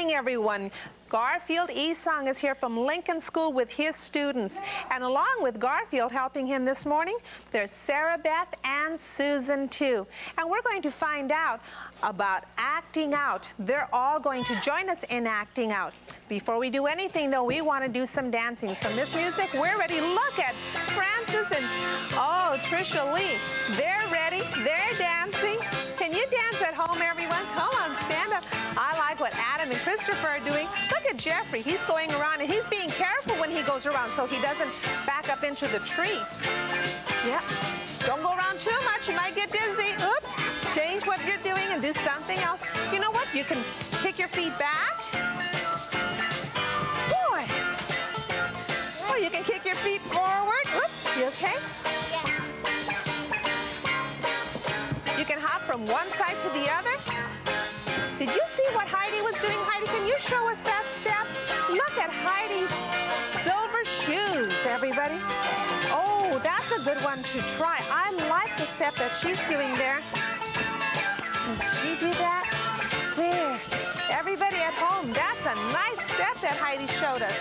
morning, everyone. Garfield Esong is here from Lincoln School with his students. And along with Garfield helping him this morning, there's Sarah Beth and Susan too. And we're going to find out about acting out. They're all going to join us in acting out. Before we do anything though, we want to do some dancing. So Miss Music, we're ready. Look at Francis and, oh, Trisha Lee. They're ready, they're dancing. Can you dance at home, everyone? Come on, stand up. I like what Adam and Christopher are doing. Look at Jeffrey, he's going around and he's being careful when he goes around so he doesn't back up into the tree. Yep, don't go around too much, you might get dizzy. Oops, change what you're doing and do something else. You know what, you can kick your feet back. Boy. Or you can kick your feet forward. Oops, you okay? Yeah. You can hop from one side to the other. Did you see what Heidi was doing? Heidi, can you show us that step? Look at Heidi's silver shoes, everybody. Oh, that's a good one to try. I like the step that she's doing there. Can she do that? There. Everybody at home, that's a nice step that Heidi showed us.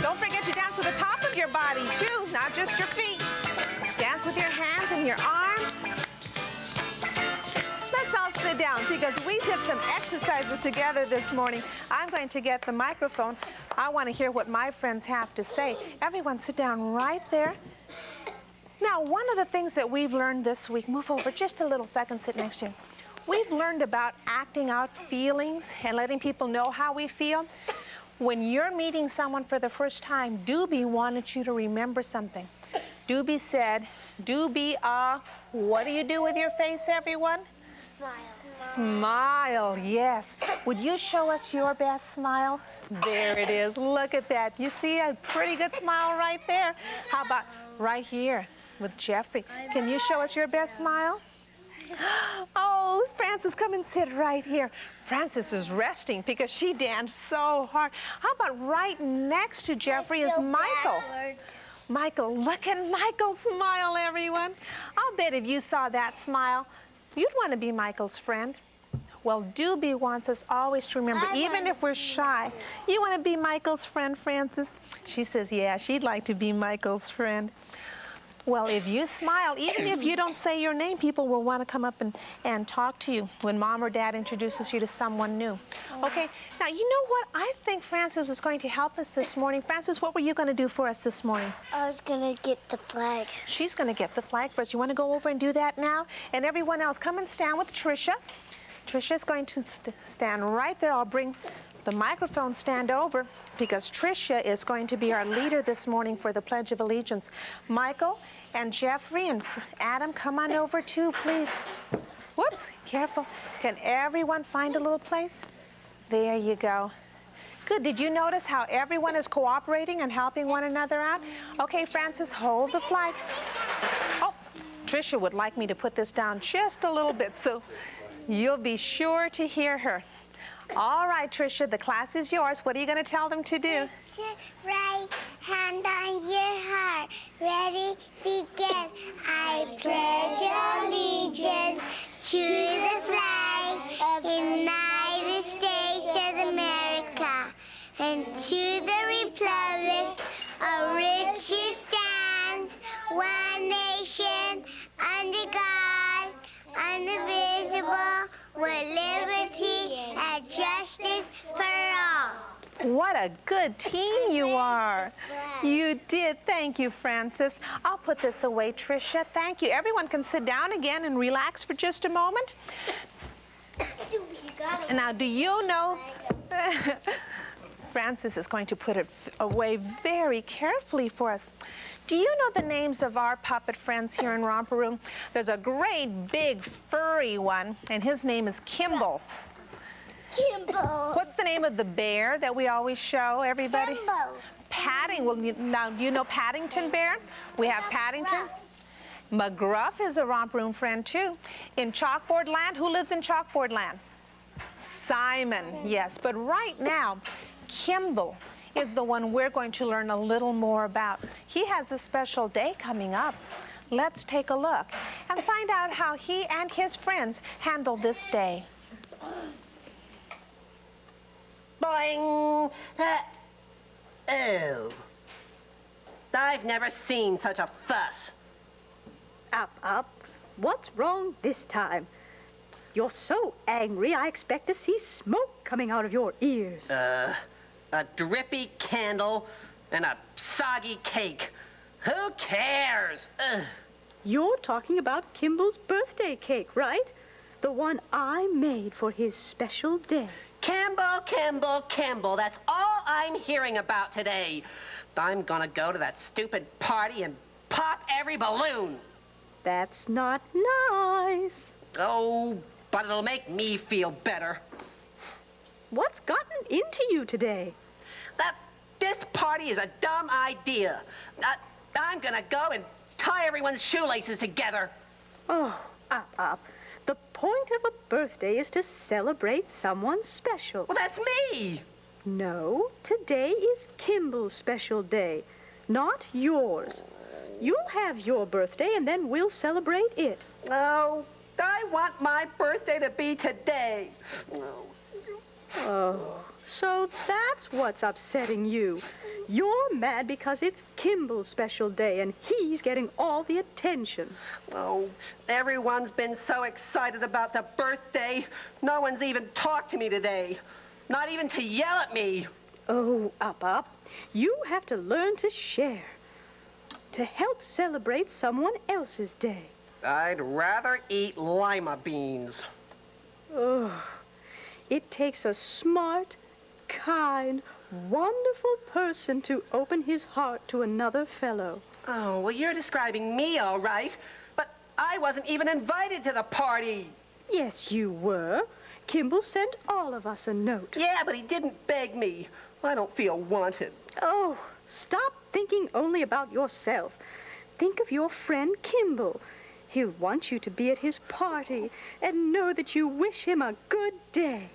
Don't forget to dance with the top of your body, too, not just your feet. Dance with your hands and your arms. Let's all sit down because we did some exercises together this morning. I'm going to get the microphone. I want to hear what my friends have to say. Everyone sit down right there. Now, one of the things that we've learned this week, move over just a little second, sit next to you. We've learned about acting out feelings and letting people know how we feel. When you're meeting someone for the first time, Doobie wanted you to remember something. Doobie said, Doobie, what do you do with your face, everyone? Smile. Smile, yes. Would you show us your best smile? There it is. Look at that. You see a pretty good smile right there. How about right here with Jeffrey? Can you show us your best smile? Oh, Francis, come and sit right here. Francis is resting because she danced so hard. How about right next to Jeffrey is Michael? Michael, look at Michael's smile, everyone. I'll bet if you saw that smile, you'd want to be Michael's friend. Well, Doobie wants us always to remember, even if we're shy, you want to be Michael's friend, Francis? She says, yeah, she'd like to be Michael's friend. Well, if you smile, even if you don't say your name, people will want to come up and talk to you when mom or dad introduces you to someone new. Okay, now you know what? I think Francis was going to help us this morning. Francis, what were you going to do for us this morning? I was going to get the flag. She's going to get the flag for us. You want to go over and do that now? And everyone else, come and stand with Tricia. Tricia's going to stand right there. I'll bring the microphone stand over because Tricia is going to be our leader this morning for the Pledge of Allegiance. Michael and Jeffrey and Adam, come on over too, please. Whoops, careful. Can everyone find a little place? There you go. Good, did you notice how everyone is cooperating and helping one another out? Okay, Francis, hold the flag. Oh, Tricia would like me to put this down just a little bit so you'll be sure to hear her. All right, Tricia, the class is yours. What are you going to tell them to do? Put your right hand on your heart. Ready, begin. I pledge allegiance to the flag of the United States of America and to the republic of which it stands, one nation, under God, indivisible, with liberty and justice for all. What a good team you are. You did. Thank you, Francis. I'll put this away, Tricia. Thank you. Everyone can sit down again and relax for just a moment. And now, do you know... Francis is going to put it away very carefully for us. Do you know the names of our puppet friends here in Romper Room? There's a great big furry one, and his name is Kimball. Kimball. What's the name of the bear that we always show everybody? Kimball. Padding. Well, now, you know Paddington Bear? We have Paddington. McGruff is a Romper Room friend, too. In Chalkboard Land, who lives in Chalkboard Land? Simon, yes. But right now, Kimball is the one we're going to learn a little more about. He has a special day coming up. Let's take a look and find out how he and his friends handle this day. Boing! Oh. I've never seen such a fuss. Up. What's wrong this time? You're so angry, I expect to see smoke coming out of your ears. A drippy candle and a soggy cake. Who cares? Ugh. You're talking about Kimball's birthday cake, right? The one I made for his special day. Campbell, that's all I'm hearing about today. I'm gonna go to that stupid party and pop every balloon. That's not nice. Oh, but it'll make me feel better. What's gotten into you today? This party is a dumb idea. I'm gonna go and tie everyone's shoelaces together. Oh, Up. The point of a birthday is to celebrate someone special. Well, that's me. No, today is Kimball's special day, not yours. You'll have your birthday and then we'll celebrate it. Oh, I want my birthday to be today. Oh, so that's what's upsetting you. You're mad because it's Kimball's special day and he's getting all the attention. Oh, everyone's been so excited about the birthday. No one's even talked to me today. Not even to yell at me. Oh, Up. You have to learn to share. To help celebrate someone else's day. I'd rather eat lima beans. Oh, it takes a smart, kind, wonderful person to open his heart to another fellow. Oh, well, you're describing me, all right. But I wasn't even invited to the party. Yes, you were. Kimball sent all of us a note. Yeah, but he didn't beg me. I don't feel wanted. Oh, stop thinking only about yourself. Think of your friend Kimball. He'll want you to be at his party and know that you wish him a good day.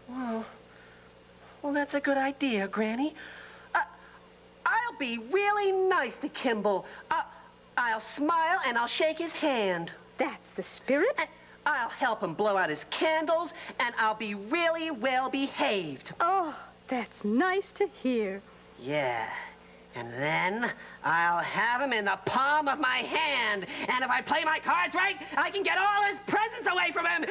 Well, that's a good idea, Granny. I'll be really nice to Kimball. I'll smile and I'll shake his hand. That's the spirit. And I'll help him blow out his candles, and I'll be really well behaved. Oh, that's nice to hear. Yeah. And then I'll have him in the palm of my hand. And if I play my cards right, I can get all his presents away from him.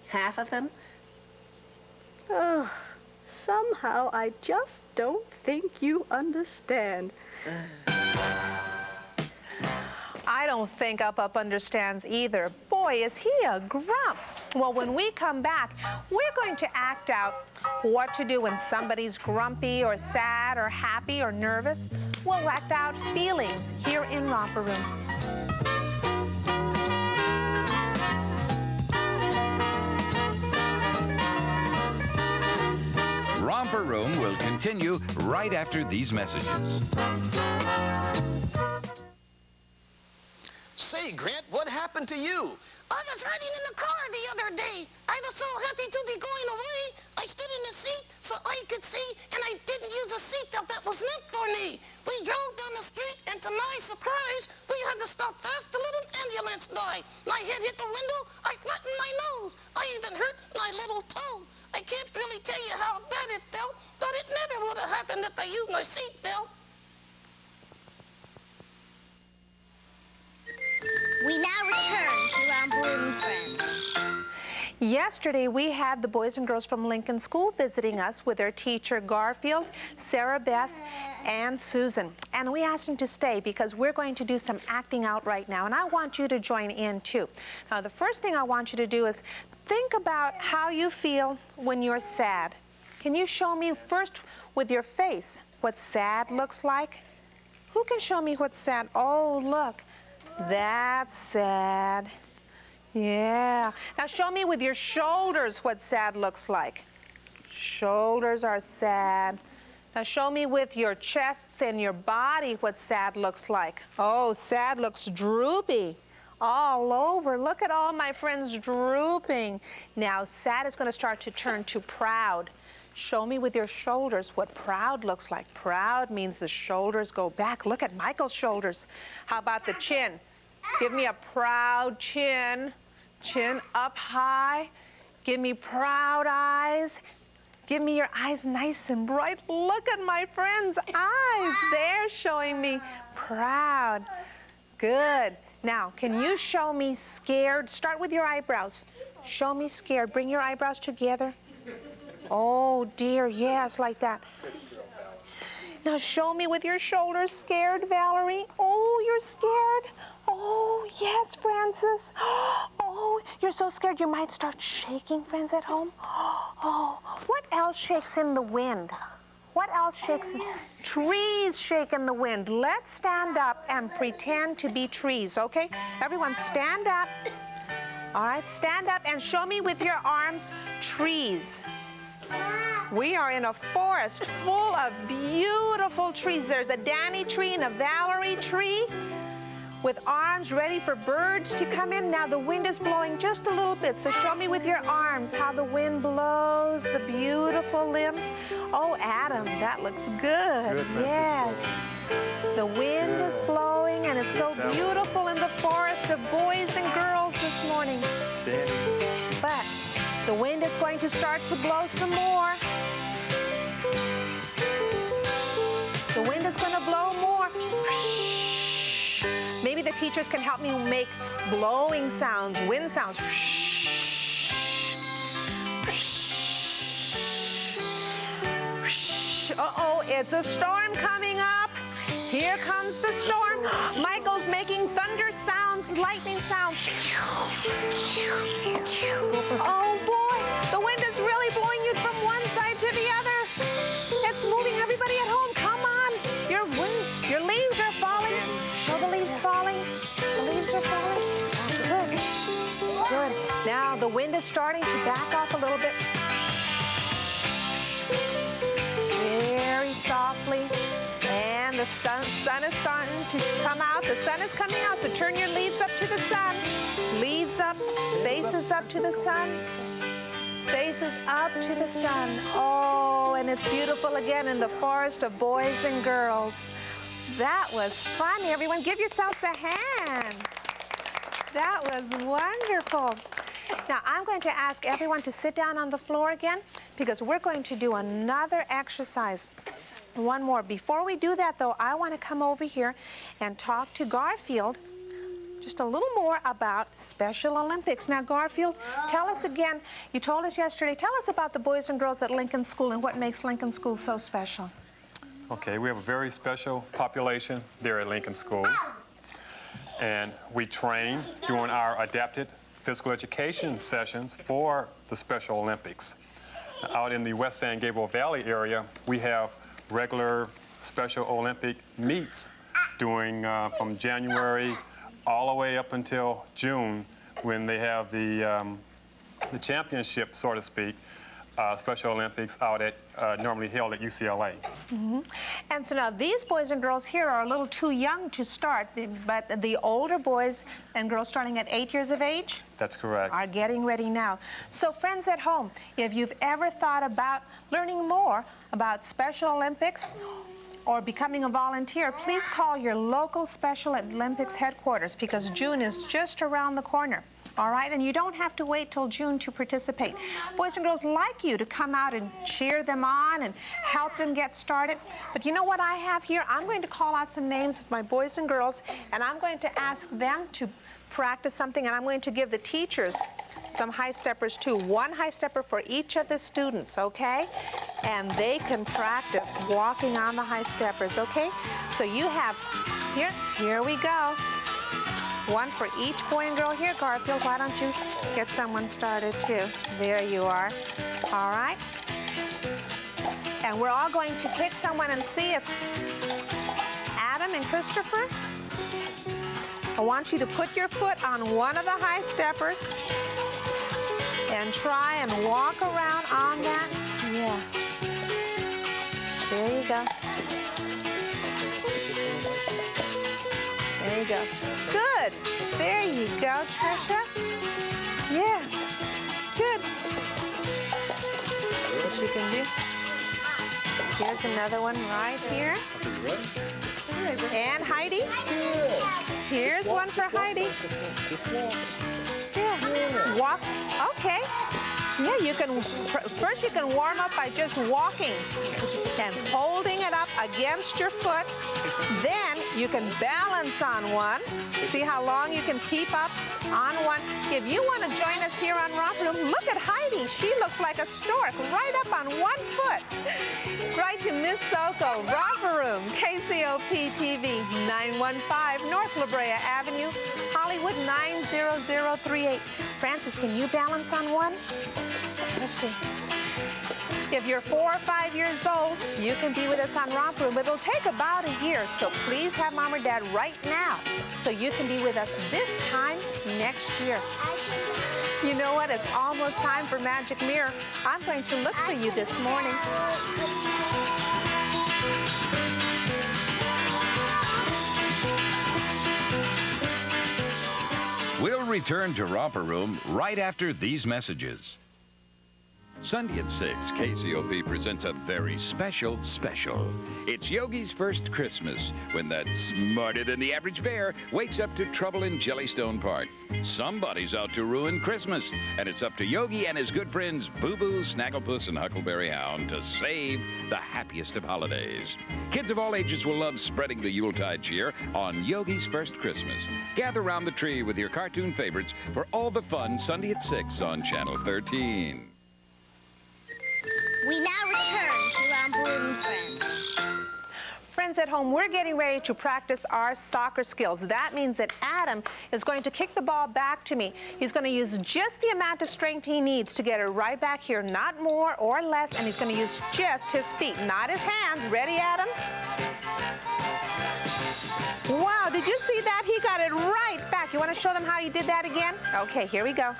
Half of them? Oh, somehow I just don't think you understand. I don't think Up understands either. Boy, is he a grump. Well, when we come back, we're going to act out what to do when somebody's grumpy or sad or happy or nervous. We'll act out feelings here in Romper Room. Romper Room will continue right after these messages. Say, Grant, what happened to you? I was riding in the car the other day. I was so happy to be going away. I stood in the seat so I could see, and I didn't use a seatbelt that was meant for me. We drove down the street, and to my surprise, we had to stop fast to let an ambulance die. My head hit the window. I flattened my nose. I even hurt my little toe. I can't really tell you how bad it felt, but it never would have happened if I used my seatbelt. We now return to Romper Room Friends. Yesterday, we had the boys and girls from Lincoln School visiting us with their teacher, Garfield, Sarah Beth, and Susan. And we asked them to stay because we're going to do some acting out right now, and I want you to join in, too. Now, the first thing I want you to do is think about how you feel when you're sad. Can you show me first with your face what sad looks like? Who can show me what's sad? Oh, look. That's sad. Yeah. Now show me with your shoulders what sad looks like. Shoulders are sad. Now show me with your chests and your body what sad looks like. Oh, sad looks droopy all over. Look at all my friends drooping. Now sad is going to start to turn to proud. Show me with your shoulders what proud looks like. Proud means the shoulders go back. Look at Michael's shoulders. How about the chin? Give me a proud chin. Chin up high. Give me proud eyes. Give me your eyes nice and bright. Look at my friend's eyes. They're showing me proud. Good. Now, can you show me scared? Start with your eyebrows. Show me scared. Bring your eyebrows together. Oh, dear. Yes, like that. Now, show me with your shoulders scared, Valerie. Oh, you're scared. Oh, yes, Francis. Oh, you're so scared you might start shaking, friends at home. Oh, what else shakes in the wind? What else shakes? Trees shake in the wind. Let's stand up and pretend to be trees, okay? Everyone stand up. All right, stand up and show me with your arms trees. We are in a forest full of beautiful trees. There's a Danny tree and a Valerie tree with arms ready for birds to come in. Now the wind is blowing just a little bit, so show me with your arms how the wind blows the beautiful limbs. Oh, Adam, that looks good. Yes. The wind is blowing, and it's so beautiful in the forest of boys and girls this morning. But the wind is going to start to blow some more. The wind is going to blow more. Maybe the teachers can help me make blowing sounds, wind sounds. Uh-oh, it's a storm coming up. Here comes the storm. Michael's making thunder sounds, lightning sounds. Oh boy, the wind is really blowing you from one side to the other. It's moving everybody at home. Come on, your leaves are falling. Show the leaves falling. The leaves are falling. Good. Good. Now the wind is starting to back off a little bit. Very softly. And the sun is starting to come out. The sun is coming out, so turn your leaves up to the sun. Leaves up, faces up to the sun. Faces up to the sun. Oh, and it's beautiful again in the forest of boys and girls. That was fun. Everyone, give yourselves a hand. That was wonderful. Now, I'm going to ask everyone to sit down on the floor again because we're going to do another exercise. One more. Before we do that, though, I want to come over here and talk to Garfield just a little more about Special Olympics. Now, Garfield, tell us again, you told us yesterday, tell us about the boys and girls at Lincoln School and what makes Lincoln School so special. Okay, we have a very special population there at Lincoln School. And we train during our adapted physical education sessions for the Special Olympics. Out in the West San Gabriel Valley area, we have regular Special Olympic meets during from January all the way up until June when they have the championship, so to speak, Special Olympics out at normally held at UCLA. Mm-hmm. And so now these boys and girls here are a little too young to start, but the older boys and girls starting at 8 years of age? That's correct. Are getting ready now. So friends at home, if you've ever thought about learning more about Special Olympics or becoming a volunteer, please call your local Special Olympics headquarters because June is just around the corner. All right, and you don't have to wait till June to participate. Boys and girls like you to come out and cheer them on and help them get started. But you know what I have here? I'm going to call out some names of my boys and girls, and I'm going to ask them to practice something, and I'm going to give the teachers some high steppers too. One high stepper for each of the students, okay? And they can practice walking on the high steppers, okay? So you have, here we go. One for each boy and girl here. Garfield, why don't you get someone started too? There you are. All right. And we're all going to pick someone and see if Adam and Christopher, I want you to put your foot on one of the high steppers and try and walk around on that. Yeah. There you go. There you go. Good. There you go, Trisha. Yeah. Good. What you can do. Here's another one right here. And Heidi. Here's one for Heidi. Just walk. Yeah. Walk. Okay. Yeah, you can, first you can warm up by just walking and holding it up against your foot. Then you can balance on one. See how long you can keep up on one. If you want to join us here on Romper Room, look at Heidi. She looks like a stork right up on one foot. Right to Miss Soko, Romper Room, KCOP TV, 915 North La Brea Avenue, Hollywood 90038. Francis, can you balance on one? Let's see. If you're 4 or 5 years old, you can be with us on Romper Room. It'll take about a year, so please have Mom or Dad right now so you can be with us this time next year. You know what? It's almost time for Magic Mirror. I'm going to look for you this morning. We'll return to Romper Room right after these messages. Sunday at 6, KCOP presents a very special special. It's Yogi's first Christmas, when that smarter-than-the-average bear wakes up to trouble in Jellystone Park. Somebody's out to ruin Christmas, and it's up to Yogi and his good friends Boo Boo, Snagglepuss, and Huckleberry Hound to save the happiest of holidays. Kids of all ages will love spreading the Yuletide cheer on Yogi's first Christmas. Gather around the tree with your cartoon favorites for all the fun Sunday at 6 on Channel 13. We now return to Romper Room Friends. Friends at home, we're getting ready to practice our soccer skills. That means that Adam is going to kick the ball back to me. He's going to use just the amount of strength he needs to get it right back here, not more or less, and he's going to use just his feet, not his hands. Ready, Adam? Wow, did you see that? He got it right back. You want to show them how he did that again? Okay, here we go.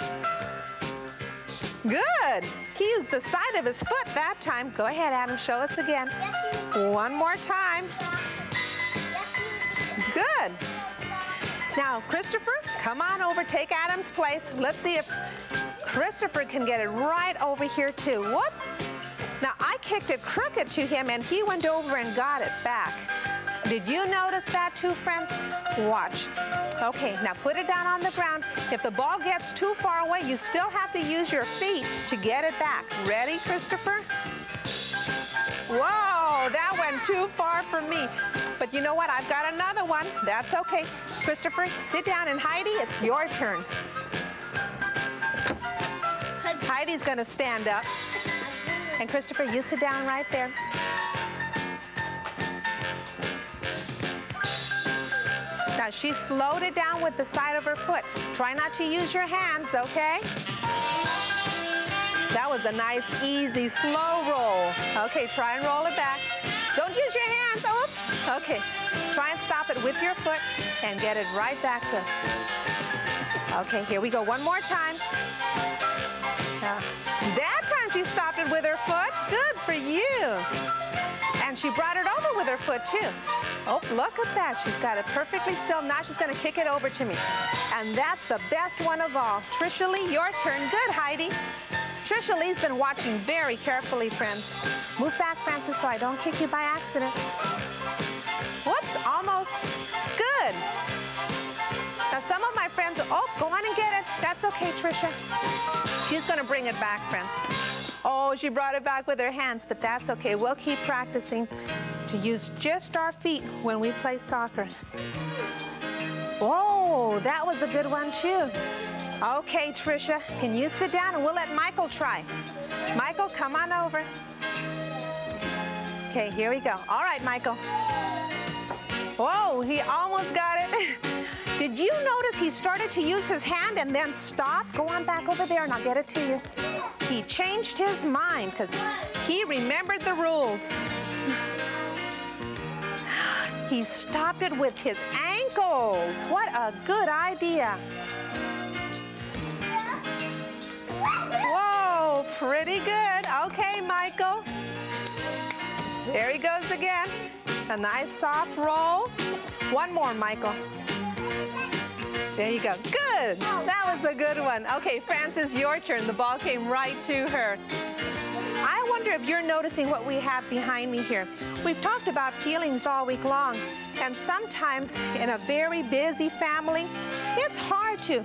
Good. He used the side of his foot that time. Go ahead, Adam. Show us again. One more time. Good. Now, Christopher, come on over. Take Adam's place. Let's see if Christopher can get it right over here, too. Whoops. Now, I kicked it crooked to him, and he went over and got it back. Did you notice that too, friends? Watch. Okay, now put it down on the ground. If the ball gets too far away, you still have to use your feet to get it back. Ready, Christopher? Whoa, that went too far for me. But you know what? I've got another one. That's okay. Christopher, sit down, and Heidi, it's your turn. Heidi's going to stand up. And Christopher, you sit down right there. Now, she slowed it down with the side of her foot. Try not to use your hands, okay? That was a nice, easy, slow roll. Okay, try and roll it back. Don't use your hands. Oops. Okay, try and stop it with your foot and get it right back to us. Okay, here we go. One more time. That time she stopped it with her foot. Good for you. And she brought it over with her foot, too. Oh, look at that. She's got it perfectly still. Now she's going to kick it over to me. And that's the best one of all. Trisha Lee, your turn. Good, Heidi. Trisha Lee's been watching very carefully, friends. Move back, Francis, so I don't kick you by accident. Whoops, almost. Good. Now, some of my friends, oh, go on and get it. That's okay, Trisha. She's going to bring it back, friends. Oh, she brought it back with her hands, but that's okay. We'll keep practicing to use just our feet when we play soccer. Whoa, that was a good one, too. Okay, Trisha, can you sit down and we'll let Michael try. Michael, come on over. Okay, here we go. All right, Michael. Whoa, he almost got it. Did you notice he started to use his hand and then stopped? Go on back over there and I'll get it to you. He changed his mind because he remembered the rules. He stopped it with his ankles. What a good idea. Whoa, pretty good. Okay, Michael. There he goes again. A nice soft roll. One more, Michael. There you go. Good. That was a good one. Okay, Frances, your turn. The ball came right to her. I wonder if you're noticing what we have behind me here. We've talked about feelings all week long, and sometimes in a very busy family, it's hard to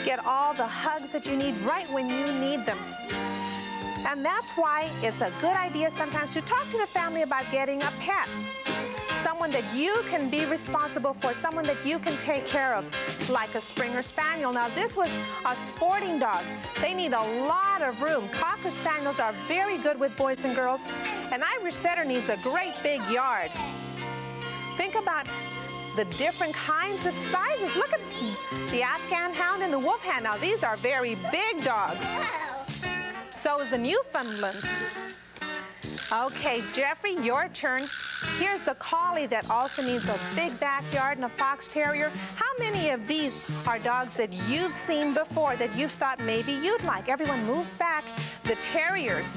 get all the hugs that you need right when you need them. And that's why it's a good idea sometimes to talk to the family about getting a pet. Someone that you can be responsible for, someone that you can take care of, like a Springer Spaniel. Now, this was a sporting dog. They need a lot of room. Cocker Spaniels are very good with boys and girls. An Irish Setter needs a great big yard. Think about the different kinds of sizes. Look at the Afghan Hound and the Wolfhound. Now, these are very big dogs. So is the Newfoundland. Okay, Jeffrey, your turn. Here's a collie that also needs a big backyard and a fox terrier. How many of these are dogs that you've seen before that you've thought maybe you'd like? Everyone move back. The terriers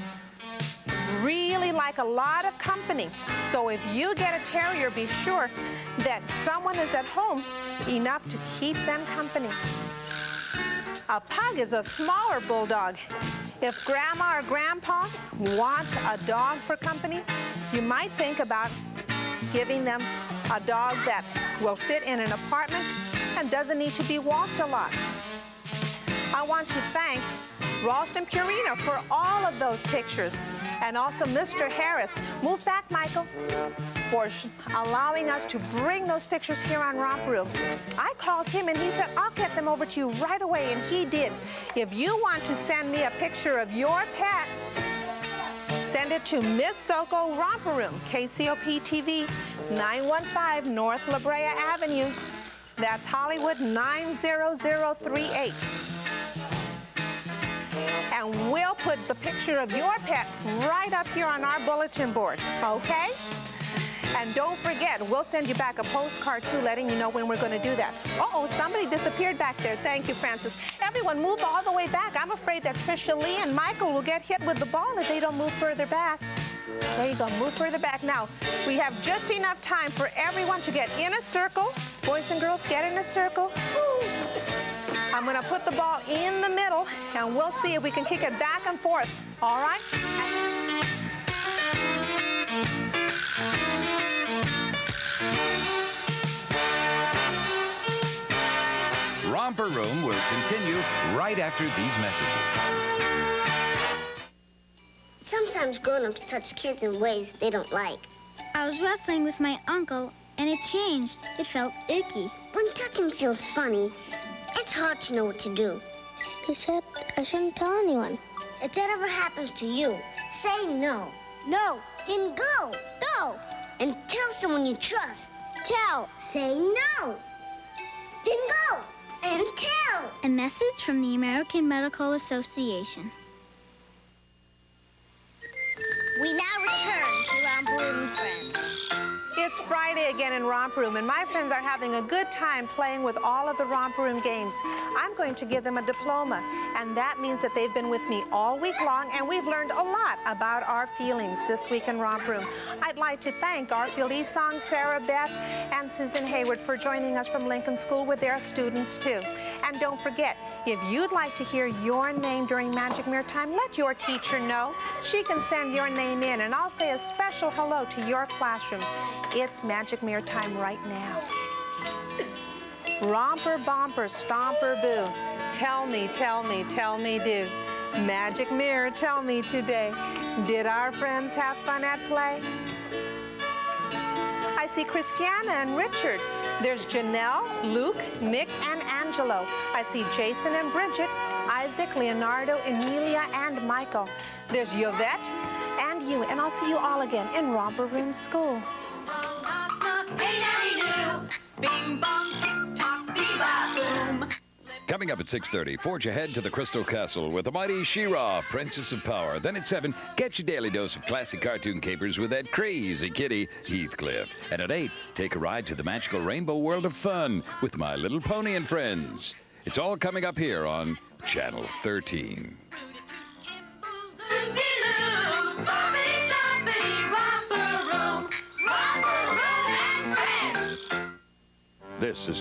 really like a lot of company. So if you get a terrier, be sure that someone is at home enough to keep them company. A pug is a smaller bulldog. If grandma or grandpa want a dog for company, you might think about giving them a dog that will fit in an apartment and doesn't need to be walked a lot. I want to thank Ralston Purina for all of those pictures, and also Mr. Harris. Move back, Michael, for allowing us to bring those pictures here on Romper Room. I called him and he said, I'll get them over to you right away, and he did. If you want to send me a picture of your pet, send it to Miss Soko Romper Room, KCOP TV, 915 North La Brea Avenue. That's Hollywood 90038. And we'll put the picture of your pet right up here on our bulletin board, okay? And don't forget, we'll send you back a postcard too, letting you know when we're going to do that. Uh-oh, somebody disappeared back there. Thank you, Francis. Everyone move all the way back. I'm afraid that Tricia Lee and Michael will get hit with the ball if they don't move further back. There you go, move further back. Now, we have just enough time for everyone to get in a circle. Boys and girls, get in a circle. Woo. I'm going to put the ball in the middle, and we'll see if we can kick it back and forth. All right? Romper Room will continue right after these messages. Sometimes grown-ups touch kids in ways they don't like. I was wrestling with my uncle, and it changed. It felt icky. When touching feels funny, it's hard to know what to do. He said I shouldn't tell anyone. If that ever happens to you, say no. No. Then go. Go. And tell someone you trust. Tell. Say no. Then go. And tell. A message from the American Medical Association. We now return to Romper Room Friends. It's Friday again in Romper Room, and my friends are having a good time playing with all of the Romper Room games. I'm going to give them a diploma, and that means that they've been with me all week long, and we've learned a lot about our feelings this week in Romper Room. I'd like to thank Garfield Esong, Sarah Beth, and Susan Hayward for joining us from Lincoln School with their students, too. And don't forget, if you'd like to hear your name during Magic Mirror time, let your teacher know. She can send your name in, and I'll say a special hello to your classroom. It's Magic Mirror time right now. Romper, bomper, stomper, boo. Tell me, tell me, tell me, do. Magic Mirror, tell me today. Did our friends have fun at play? I see Christiana and Richard. There's Janelle, Luke, Nick, and Angelo. I see Jason and Bridget, Isaac, Leonardo, Emilia, and Michael. There's Yvette and you, and I'll see you all again in Romper Room School. Coming up at 6:30, forge ahead to the Crystal Castle with the mighty She-Ra, Princess of Power. Then at 7, get your daily dose of classic cartoon capers with that crazy kitty, Heathcliff. And at 8, take a ride to the magical rainbow world of fun with My Little Pony and Friends. It's all coming up here on Channel 13. This is